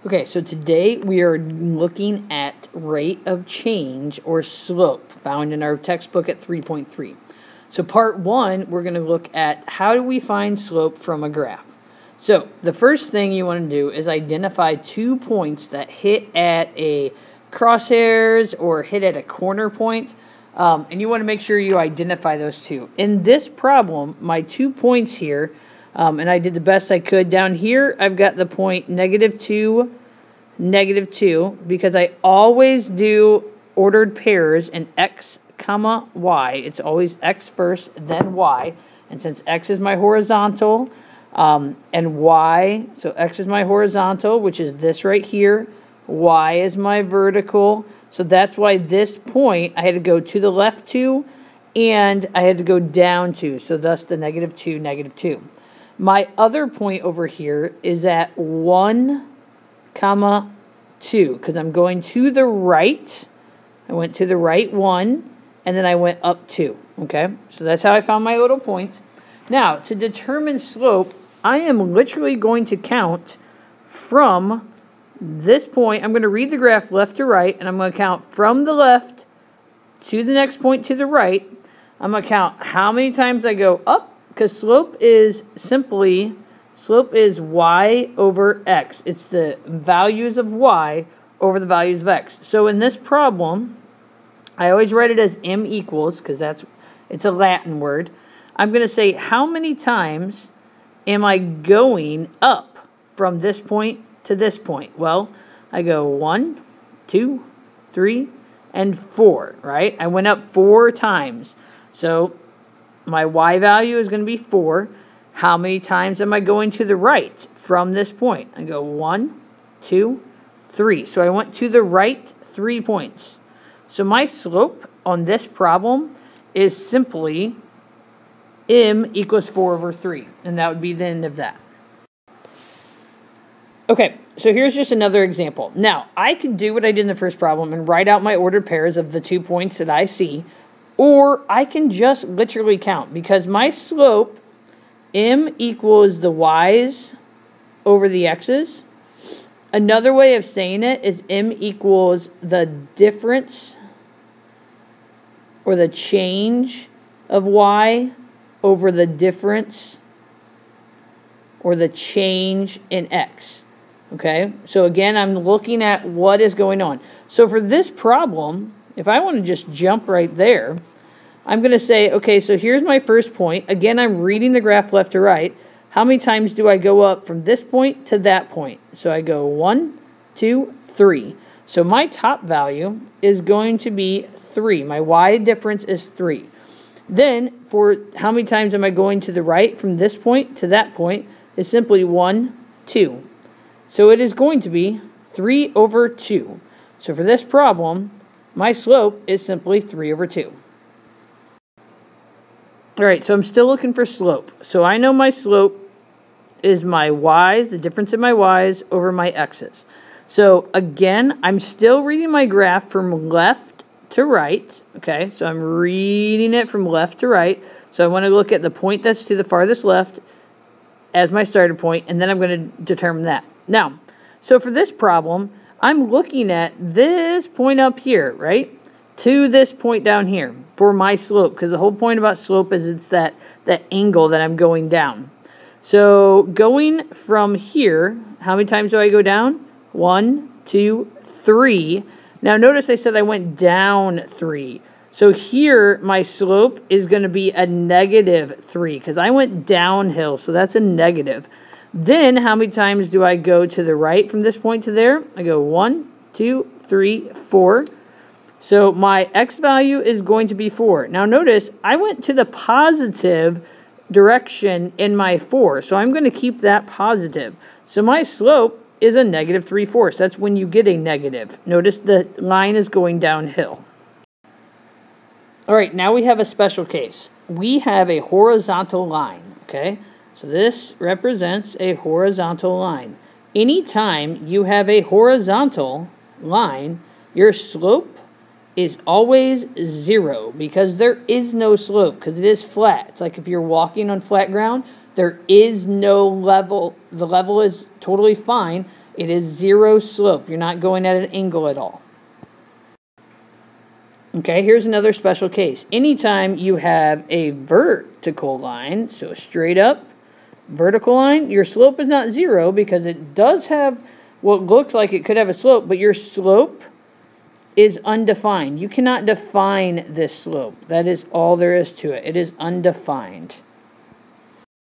Okay, so today we are looking at rate of change or slope found in our textbook at 3.3. So part one, we're going to look at how do we find slope from a graph. So the first thing you want to do is identify 2 points that hit at a crosshairs or hit at a corner point. And you want to make sure you identify those two. In this problem, my 2 points here, and I did the best I could. Down here, I've got the point -2, -2, because I always do ordered pairs in x, comma, y. It's always x first, then y. And since x is my horizontal, and y, so x is my horizontal, which is this right here. Y is my vertical. So that's why this point I had to go to the left to, and I had to go down to. So thus the -2, -2. My other point over here is at 1, 2, because I'm going to the right. I went to the right 1, and then I went up 2. Okay, so that's how I found my little points. Now, to determine slope, I am literally going to count from this point. I'm going to read the graph left to right, and I'm going to count from the left to the next point to the right. I'm going to count how many times I go up, because slope is y over x. It's the values of y over the values of x. So in this problem, I always write it as m equals, because it's a Latin word. I'm going to say how many times am I going up from this point to this point? Well, I go 1, 2, 3, and 4, right? I went up 4 times. So my y value is going to be 4. How many times am I going to the right from this point? I go 1, 2, 3. So I went to the right 3 points. So my slope on this problem is simply m equals 4 over 3. And that would be the end of that. Okay, so here's just another example. Now, I can do what I did in the first problem and write out my ordered pairs of the 2 points that I see, or I can just literally count, because my slope, m equals the y's over the x's. Another way of saying it is m equals the difference or the change of y over the difference or the change in x. Okay, so again, I'm looking at what is going on. So for this problem, if I want to just jump right there, I'm going to say, okay, so here's my first point. Again, I'm reading the graph left to right. How many times do I go up from this point to that point? So I go 1, 2, 3. So my top value is going to be 3. My y difference is 3. Then, for how many times am I going to the right from this point to that point is simply 1, 2. So it is going to be 3 over 2. So for this problem, my slope is simply 3 over 2. All right, so I'm still looking for slope. So I know my slope is my y's, the difference in my y's over my x's. So again, I'm still reading my graph from left to right. Okay, so I'm reading it from left to right. So I want to look at the point that's to the farthest left as my starting point, and then I'm going to determine that. Now, so for this problem, I'm looking at this point up here, right, to this point down here for my slope, because the whole point about slope is it's that angle that I'm going down. So going from here, how many times do I go down? 1, 2, 3. Now notice I said I went down 3. So here my slope is going to be a -3 because I went downhill, so that's a negative. Then how many times do I go to the right from this point to there? I go 1, 2, 3, 4. So my x value is going to be 4. Now notice I went to the positive direction in my 4, so I'm going to keep that positive. So my slope is a -3/4. That's when you get a negative. Notice the line is going downhill. All right, now we have a special case. We have a horizontal line, okay? So this represents a horizontal line. Anytime you have a horizontal line, your slope is always 0 because there is no slope because it is flat. It's like if you're walking on flat ground, there is no level. The level is totally fine It is zero slope. You're not going at an angle at all. Okay, here's another special case. Anytime you have a vertical line, so a straight up vertical line, your slope is not zero because it does have what looks like it could have a slope, but your slope is undefined. You cannot define this slope. That is all there is to it. It is undefined.